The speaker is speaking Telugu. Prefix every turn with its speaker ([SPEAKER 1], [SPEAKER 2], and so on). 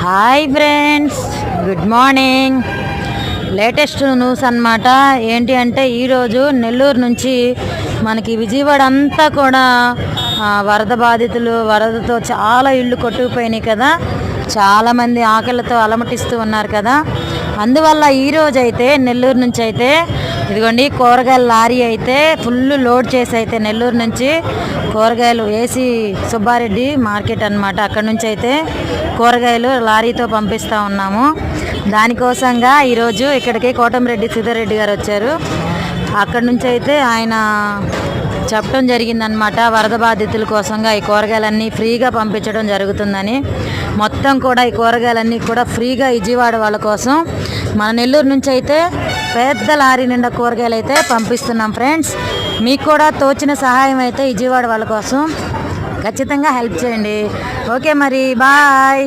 [SPEAKER 1] Hi friends, good morning. Latest news అన్నమాట. ఏంటి అంటే ఈరోజు నెల్లూరు నుంచి మనకి విజయవాడ అంతా కూడా వరద బాధితులు, వరదతో చాలా ఇళ్ళు కొట్టుకుపోయినాయి కదా, చాలామంది ఆకలితో అలమటిస్తూ ఉన్నారు కదా. అందువల్ల ఈరోజు అయితే నెల్లూరు నుంచి అయితే ఇదిగోండి కూరగాయల లారీ అయితే ఫుల్ లోడ్ చేసి అయితే నెల్లూరు నుంచి కూరగాయలు ఏసీ సుబ్బారెడ్డి మార్కెట్ అన్నమాట, అక్కడ నుంచి అయితే కూరగాయలు లారీతో పంపిస్తూ ఉన్నాము. దానికోసంగా ఈరోజు ఇక్కడికి కోటమిరెడ్డి సీతారెడ్డి గారు వచ్చారు. అక్కడ నుంచి అయితే ఆయన చెప్పడం జరిగిందనమాట, వరద బాధితుల కోసంగా ఈ కూరగాయలన్నీ ఫ్రీగా పంపించడం జరుగుతుందని. మొత్తం కూడా ఈ కూరగాయలన్నీ కూడా ఫ్రీగా విజయవాడ వాళ్ళ కోసం మన నెల్లూరు నుంచి అయితే పెద్ద లారీ నిండా కూరగాయలు అయితే పంపిస్తున్నాం ఫ్రెండ్స్. మీకు కూడా తోచిన సహాయం అయితే విజయవాడ వాళ్ళ కోసం ఖచ్చితంగా హెల్ప్ చేయండి. ఓకే మరి, బాయ్.